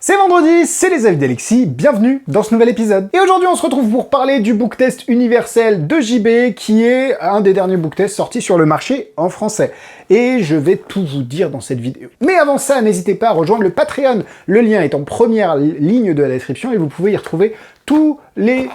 C'est vendredi, c'est les avis d'Alexis, bienvenue dans ce nouvel épisode. Et aujourd'hui on se retrouve pour parler du book test universel de JB, qui est un des derniers book tests sortis sur le marché en français. Et je vais tout vous dire dans cette vidéo. Mais avant ça, n'hésitez pas à rejoindre le Patreon. Le lien est en première ligne de la description et vous pouvez y retrouver tous les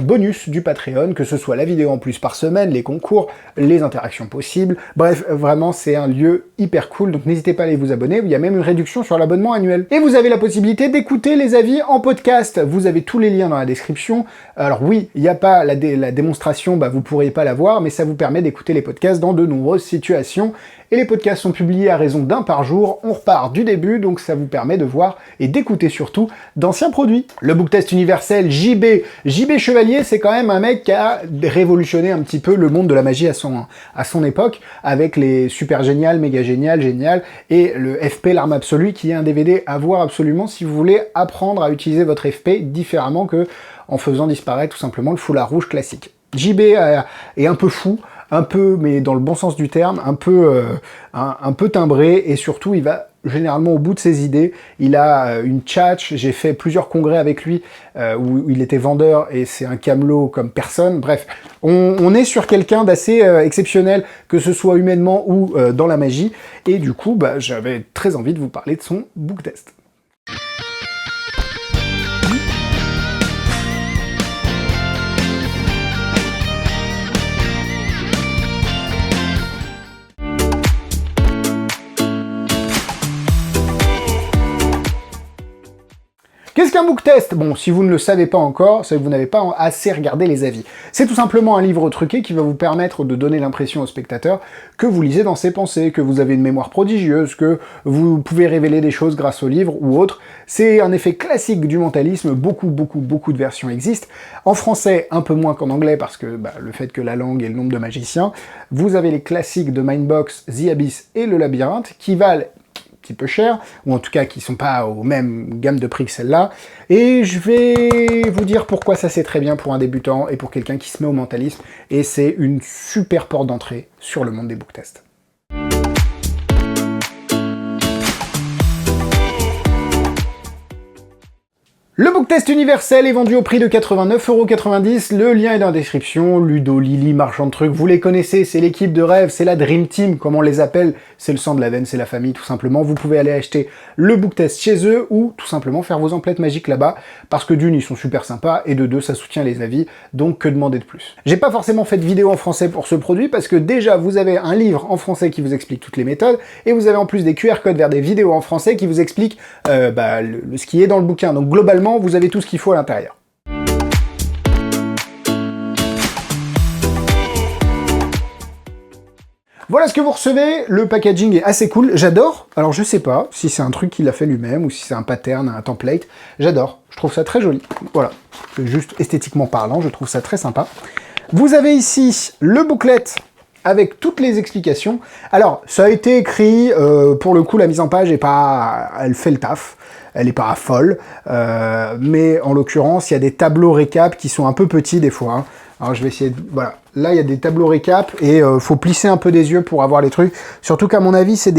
bonus du Patreon, que ce soit la vidéo en plus par semaine, les concours, les interactions possibles. Bref, vraiment, c'est un lieu hyper cool, donc n'hésitez pas à aller vous abonner. Il y a même une réduction sur l'abonnement annuel. Et vous avez la possibilité d'écouter les avis en podcast. Vous avez tous les liens dans la description. Alors oui, il n'y a pas la démonstration, vous ne pourrez pas la voir, mais ça vous permet d'écouter les podcasts dans de nombreuses situations. Et les podcasts sont publiés à raison d'un par jour. On repart du début, donc ça vous permet de voir et d'écouter surtout d'anciens produits. Le book test universel JB Chevalier, c'est quand même un mec qui a révolutionné un petit peu le monde de la magie à son époque, avec les super génial, méga génial, génial, et le FP l'arme absolue, qui est un DVD à voir absolument si vous voulez apprendre à utiliser votre FP différemment que en faisant disparaître tout simplement le foulard rouge classique. JB est un peu fou, un peu, mais dans le bon sens du terme, un peu timbré, et surtout il va généralement au bout de ses idées. Il a une tchatch, j'ai fait plusieurs congrès avec lui où il était vendeur et c'est un camelot comme personne. Bref, on est sur quelqu'un d'assez exceptionnel, que ce soit humainement ou dans la magie, et du coup j'avais très envie de vous parler de son book test. Qu'est-ce qu'un book test? Bon, si vous ne le savez pas encore, c'est que vous n'avez pas assez regardé les avis. C'est tout simplement un livre truqué qui va vous permettre de donner l'impression au spectateur que vous lisez dans ses pensées, que vous avez une mémoire prodigieuse, que vous pouvez révéler des choses grâce au livre ou autre. C'est un effet classique du mentalisme, beaucoup de versions existent. En français, un peu moins qu'en anglais, parce que le fait que la langue et le nombre de magiciens. Vous avez les classiques de Mindbox, The Abyss et le Labyrinthe, qui valent petit peu cher, ou en tout cas qui sont pas aux mêmes gammes de prix que celle-là, et je vais vous dire pourquoi ça c'est très bien pour un débutant et pour quelqu'un qui se met au mentalisme, et c'est une super porte d'entrée sur le monde des book tests. Le book test universel est vendu au prix de 89,90 €, le lien est dans la description. Ludo, Lily, marchand de trucs, vous les connaissez, c'est l'équipe de rêve, c'est la Dream Team, comme on les appelle, c'est le sang de la veine, c'est la famille tout simplement. Vous pouvez aller acheter le book test chez eux, ou tout simplement faire vos emplettes magiques là-bas, parce que d'une, ils sont super sympas, et de deux, ça soutient les avis, donc que demander de plus. J'ai pas forcément fait de vidéo en français pour ce produit, parce que déjà, vous avez un livre en français qui vous explique toutes les méthodes, et vous avez en plus des QR codes vers des vidéos en français qui vous expliquent ce qui est dans le bouquin. Donc globalement, vous avez tout ce qu'il faut à l'intérieur. Voilà ce que vous recevez, le packaging est assez cool, j'adore. Alors je sais pas si c'est un truc qu'il a fait lui-même ou si c'est un pattern, un template, j'adore, je trouve ça très joli. Voilà, juste esthétiquement parlant, je trouve ça très sympa. Vous avez ici le booklet avec toutes les explications. Alors, ça a été écrit, pour le coup, la mise en page elle fait le taf. Elle est pas folle, mais en l'occurrence, il y a des tableaux récap qui sont un peu petits des fois. Hein. Alors je vais essayer de... Voilà, là il y a des tableaux récap et faut plisser un peu des yeux pour avoir les trucs. Surtout qu'à mon avis, c'est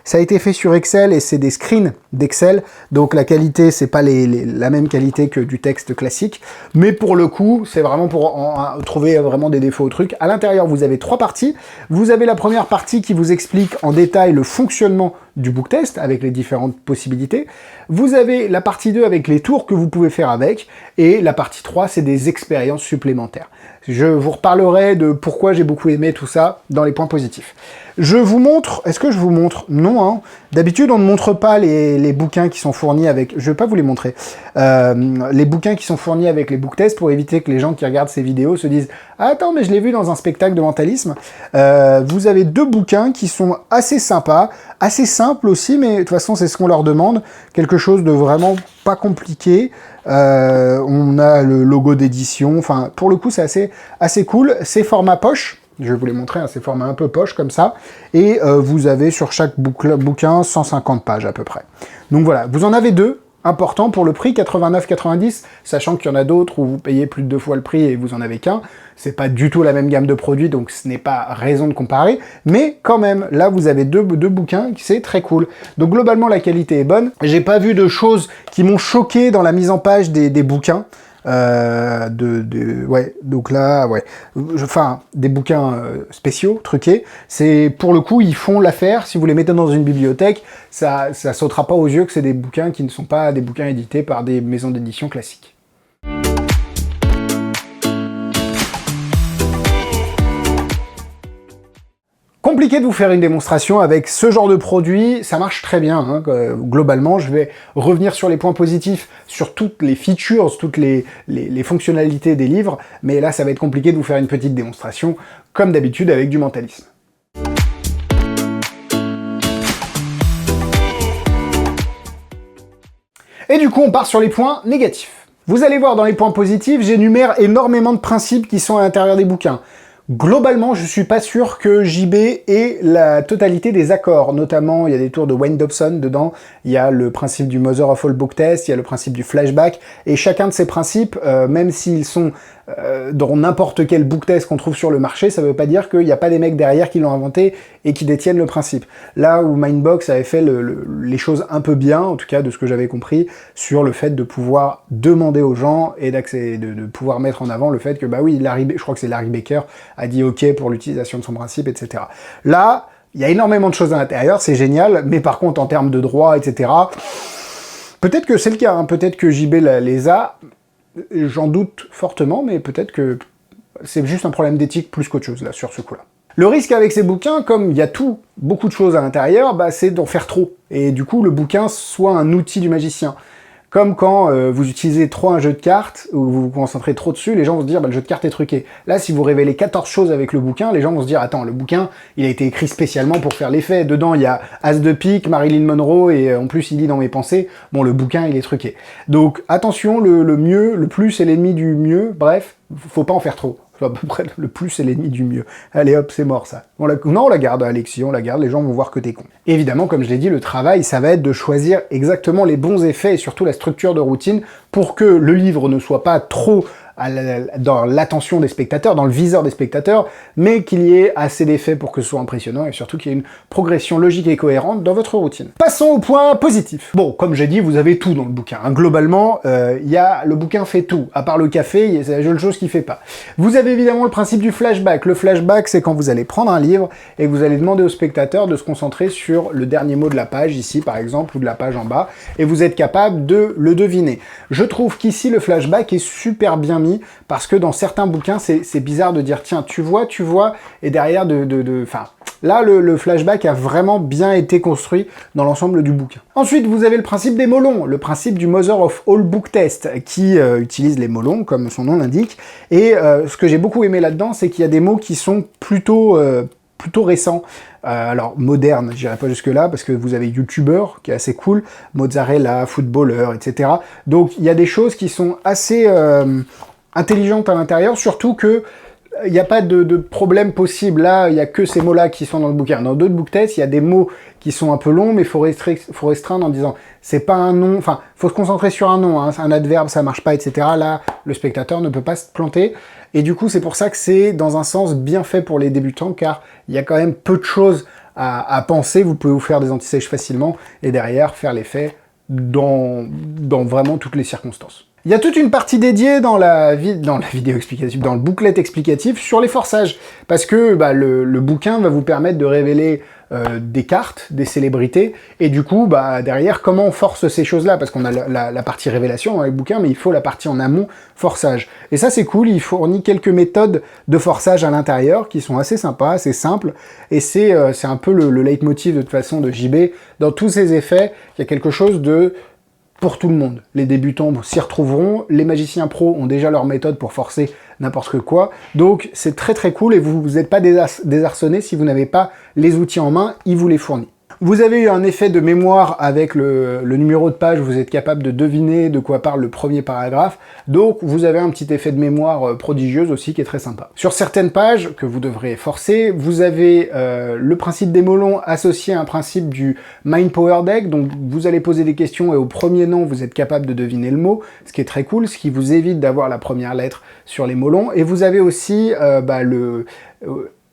ça a été fait sur Excel et c'est des screens d'Excel, donc la qualité c'est pas la même qualité que du texte classique. Mais pour le coup, c'est vraiment pour trouver vraiment des défauts au truc. À l'intérieur, vous avez 3 parties. Vous avez la première partie qui vous explique en détail le fonctionnement du book test avec les différentes possibilités. Vous avez la partie 2 avec les tours que vous pouvez faire avec, et la partie 3 c'est des expériences supplémentaires. Je vous reparlerai de pourquoi j'ai beaucoup aimé tout ça dans les points positifs. Je vous montre, est-ce que je vous montre? Non, hein. D'habitude on ne montre pas les bouquins qui sont fournis avec, je vais pas vous les montrer, les bouquins qui sont fournis avec les book tests pour éviter que les gens qui regardent ces vidéos se disent « Ah, attends, mais je l'ai vu dans un spectacle de mentalisme ». Vous avez 2 bouquins qui sont assez sympas, assez simples aussi, mais de toute façon c'est ce qu'on leur demande, quelque chose de vraiment pas compliqué. On a le logo d'édition, enfin pour le coup c'est assez cool, c'est format poche. Je vais vous les montrer, hein, c'est format un peu poche comme ça, et vous avez sur chaque bouquin 150 pages à peu près. Donc voilà, vous en avez 2, important pour le prix, 89,90, sachant qu'il y en a d'autres où vous payez plus de 2 fois le prix et vous en avez qu'un. C'est pas du tout la même gamme de produits, donc ce n'est pas raison de comparer, mais quand même, là vous avez deux bouquins, c'est très cool. Donc globalement la qualité est bonne. J'ai pas vu de choses qui m'ont choqué dans la mise en page des bouquins. Ouais, donc là, ouais, enfin, des bouquins spéciaux, truqués, c'est, pour le coup, ils font l'affaire. Si vous les mettez dans une bibliothèque, ça sautera pas aux yeux que c'est des bouquins qui ne sont pas des bouquins édités par des maisons d'édition classiques. Compliqué de vous faire une démonstration avec ce genre de produit, ça marche très bien, hein. Globalement, je vais revenir sur les points positifs, sur toutes les features, toutes les fonctionnalités des livres, mais là ça va être compliqué de vous faire une petite démonstration, comme d'habitude avec du mentalisme. Et du coup, on part sur les points négatifs. Vous allez voir dans les points positifs, j'énumère énormément de principes qui sont à l'intérieur des bouquins. Globalement, je suis pas sûr que JB ait la totalité des accords. Notamment, il y a des tours de Wayne Dobson dedans, il y a le principe du Mother of All Book Test, il y a le principe du flashback, et chacun de ces principes, même s'ils sont dans n'importe quel book test qu'on trouve sur le marché, ça veut pas dire qu'il n'y a pas des mecs derrière qui l'ont inventé et qui détiennent le principe. Là où Mindbox avait fait les choses un peu bien, en tout cas de ce que j'avais compris, sur le fait de pouvoir demander aux gens et de pouvoir mettre en avant le fait que, bah oui, je crois que c'est Larry Baker, a dit OK pour l'utilisation de son principe, etc. Là, il y a énormément de choses à l'intérieur, c'est génial, mais par contre, en termes de droit, etc., peut-être que c'est le cas, hein, peut-être que JB les a, j'en doute fortement, mais peut-être que c'est juste un problème d'éthique plus qu'autre chose, là, sur ce coup-là. Le risque avec ces bouquins, comme il y a beaucoup de choses à l'intérieur, bah, c'est d'en faire trop, et du coup, le bouquin soit un outil du magicien. Comme quand vous utilisez trop un jeu de cartes, ou vous vous concentrez trop dessus, les gens vont se dire bah, le jeu de cartes est truqué. Là, si vous révélez 14 choses avec le bouquin, les gens vont se dire attends, le bouquin, il a été écrit spécialement pour faire l'effet. Dedans, il y a As de pique, Marilyn Monroe, et en plus, il lit dans mes pensées. Bon, le bouquin, il est truqué. Donc, attention, le plus est l'ennemi du mieux. Bref, faut pas en faire trop. À peu près, le plus c'est l'ennemi du mieux. Allez hop, c'est mort ça. Non, on la garde, Alexis, on la garde, les gens vont voir que t'es con. Évidemment, comme je l'ai dit, le travail, ça va être de choisir exactement les bons effets et surtout la structure de routine pour que le livre ne soit pas trop dans l'attention des spectateurs, dans le viseur des spectateurs, mais qu'il y ait assez d'effets pour que ce soit impressionnant et surtout qu'il y ait une progression logique et cohérente dans votre routine. Passons au point positif. Bon, comme j'ai dit, vous avez tout dans le bouquin. Hein. Globalement, le bouquin fait tout. À part le café, c'est la seule chose qu'il fait pas. Vous avez évidemment le principe du flashback. Le flashback, c'est quand vous allez prendre un livre et que vous allez demander au spectateur de se concentrer sur le dernier mot de la page, ici par exemple, ou de la page en bas, et vous êtes capable de le deviner. Je trouve qu'ici, le flashback est super bien mis, parce que dans certains bouquins, c'est bizarre de dire, tiens, tu vois, et derrière enfin, là, le flashback a vraiment bien été construit dans l'ensemble du bouquin. Ensuite, vous avez le principe des mots longs, le principe du Mother of All Book Test, qui utilise les mots longs, comme son nom l'indique, et ce que j'ai beaucoup aimé là-dedans, c'est qu'il y a des mots qui sont plutôt récents. Alors, moderne, j'irai pas jusque-là, parce que vous avez youtubeur, qui est assez cool, mozzarella, footballeur, etc. Donc, il y a des choses qui sont assez intelligentes à l'intérieur, surtout que il n'y a pas de problème possible. Là, il n'y a que ces mots-là qui sont dans le bouquin. Dans d'autres book tests, il y a des mots qui sont un peu longs, mais il faut restreindre en disant c'est pas un nom, enfin, faut se concentrer sur un nom, hein, un adverbe, ça marche pas, etc. Là, le spectateur ne peut pas se planter. Et du coup, c'est pour ça que c'est, dans un sens, bien fait pour les débutants, car il y a quand même peu de choses à penser. Vous pouvez vous faire des anti-sèches facilement, et derrière, faire l'effet dans vraiment toutes les circonstances. Il y a toute une partie dédiée dans la vidéo explicative, dans le booklet explicatif sur les forçages, parce que bah, le bouquin va vous permettre de révéler des cartes, des célébrités, et du coup, bah, derrière, comment on force ces choses-là, parce qu'on a la partie révélation dans les bouquins, mais il faut la partie en amont, forçage. Et ça, c'est cool, il fournit quelques méthodes de forçage à l'intérieur, qui sont assez sympas, assez simples, et c'est un peu le leitmotiv, de toute façon, de JB. Dans tous ces effets, il y a quelque chose de pour tout le monde. Les débutants s'y retrouveront, les magiciens pros ont déjà leur méthode pour forcer n'importe quoi, donc c'est très très cool et vous n'êtes pas désarçonné si vous n'avez pas les outils en main, il vous les fournit. Vous avez eu un effet de mémoire avec le numéro de page, vous êtes capable de deviner de quoi parle le premier paragraphe, donc vous avez un petit effet de mémoire prodigieuse aussi qui est très sympa. Sur certaines pages, que vous devrez forcer, vous avez le principe des molons associé à un principe du Mind Power Deck, donc vous allez poser des questions et au premier nom, vous êtes capable de deviner le mot, ce qui est très cool, ce qui vous évite d'avoir la première lettre sur les molons, et vous avez aussi le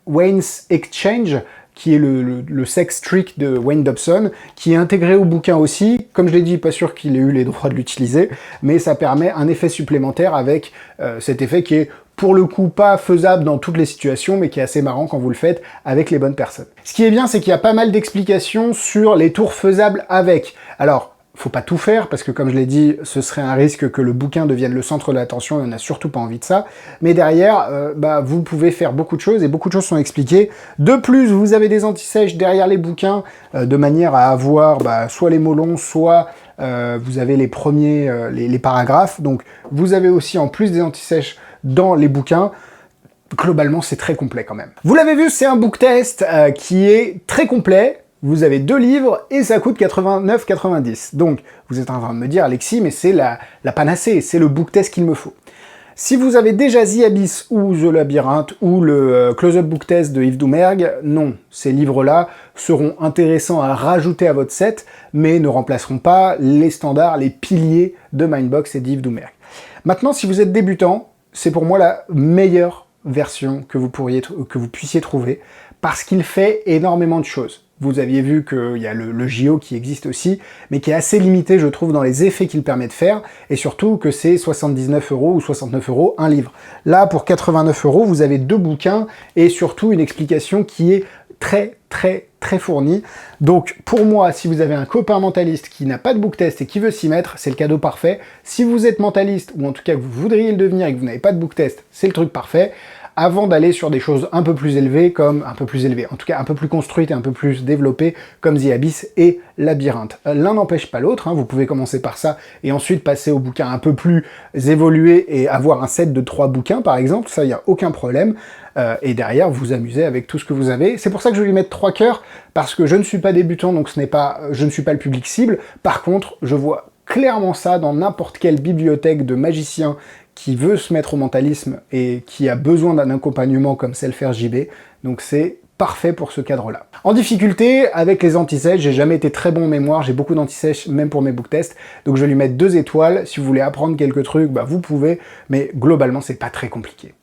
Wayne's Exchange, qui est le sex trick de Wayne Dobson, qui est intégré au bouquin aussi. Comme je l'ai dit, pas sûr qu'il ait eu les droits de l'utiliser, mais ça permet un effet supplémentaire avec cet effet qui est pour le coup pas faisable dans toutes les situations, mais qui est assez marrant quand vous le faites avec les bonnes personnes. Ce qui est bien, c'est qu'il y a pas mal d'explications sur les tours faisables avec. Alors, faut pas tout faire, parce que comme je l'ai dit, ce serait un risque que le bouquin devienne le centre de l'attention, et on n'a surtout pas envie de ça. Mais derrière, vous pouvez faire beaucoup de choses, et beaucoup de choses sont expliquées. De plus, vous avez des anti-sèches derrière les bouquins, de manière à avoir soit les molons, soit vous avez les premiers, les paragraphes. Donc vous avez aussi en plus des anti-sèches dans les bouquins. Globalement, c'est très complet quand même. Vous l'avez vu, c'est un book test qui est très complet. Vous avez 2 livres et ça coûte 89,90. Donc, vous êtes en train de me dire, Alexis, mais c'est la panacée, c'est le book test qu'il me faut. Si vous avez déjà The Abyss ou The Labyrinthe ou le Close-Up Book Test de Yves Doumergue, non, ces livres-là seront intéressants à rajouter à votre set, mais ne remplaceront pas les standards, les piliers de Mindbox et d'Yves Doumergue. Maintenant, si vous êtes débutant, c'est pour moi la meilleure version que vous puissiez trouver, parce qu'il fait énormément de choses. Vous aviez vu qu'il y a le JO qui existe aussi, mais qui est assez limité, je trouve, dans les effets qu'il permet de faire, et surtout que c'est 79 € ou 69 € un livre. Là, pour 89 €, vous avez 2 bouquins, et surtout une explication qui est très fournie. Donc, pour moi, si vous avez un copain mentaliste qui n'a pas de book test et qui veut s'y mettre, c'est le cadeau parfait. Si vous êtes mentaliste, ou en tout cas que vous voudriez le devenir et que vous n'avez pas de book test, c'est le truc parfait. Avant d'aller sur des choses un peu plus élevées, en tout cas un peu plus construites et un peu plus développées, comme The Abyss et Labyrinthe. L'un n'empêche pas l'autre, vous pouvez commencer par ça, et ensuite passer aux bouquins un peu plus évolués, et avoir un set de 3 bouquins, par exemple, ça, il n'y a aucun problème, et derrière, vous amusez avec tout ce que vous avez. C'est pour ça que je vais lui mettre 3 cœurs, parce que je ne suis pas débutant, donc je ne suis pas le public cible. Par contre, je vois clairement ça dans n'importe quelle bibliothèque de magiciens qui veut se mettre au mentalisme et qui a besoin d'un accompagnement comme sait le faire JB, donc c'est parfait pour ce cadre-là. En difficulté, avec les anti-sèches, j'ai jamais été très bon en mémoire, j'ai beaucoup d'anti-sèches même pour mes book tests, donc je vais lui mettre 2 étoiles. Si vous voulez apprendre quelques trucs, vous pouvez, mais globalement c'est pas très compliqué.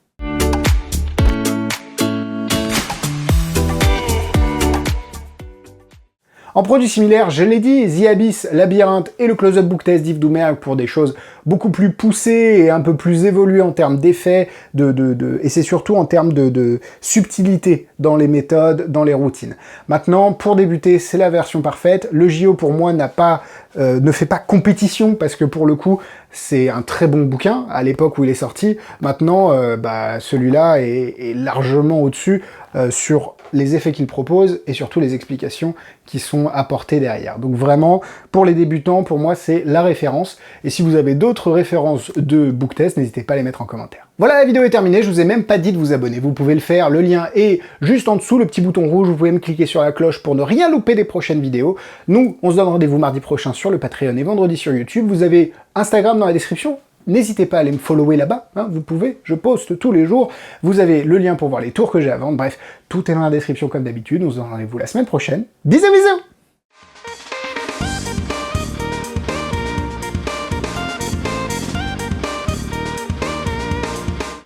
En produits similaires, je l'ai dit, The Abyss, Labyrinthe et le Close-Up Book Test d'Yves Doumergue pour des choses beaucoup plus poussées et un peu plus évoluées en termes d'effets, et c'est surtout en termes de subtilité dans les méthodes, dans les routines. Maintenant, pour débuter, c'est la version parfaite. Le JO, pour moi, ne fait pas compétition, parce que pour le coup, c'est un très bon bouquin à l'époque où il est sorti. Maintenant, celui-là est largement au-dessus sur les effets qu'il propose et surtout les explications qui sont apportées derrière. Donc vraiment, pour les débutants, pour moi, c'est la référence. Et si vous avez d'autres références de book test, n'hésitez pas à les mettre en commentaire. Voilà, la vidéo est terminée, je vous ai même pas dit de vous abonner. Vous pouvez le faire, le lien est juste en dessous, le petit bouton rouge, vous pouvez me cliquer sur la cloche pour ne rien louper des prochaines vidéos. Nous, on se donne rendez-vous mardi prochain sur le Patreon et vendredi sur YouTube. Vous avez Instagram dans la description. N'hésitez pas à aller me follower là-bas, vous pouvez, je poste tous les jours, vous avez le lien pour voir les tours que j'ai à vendre, bref, tout est dans la description comme d'habitude, on se donne rendez-vous la semaine prochaine. Bisous bisous!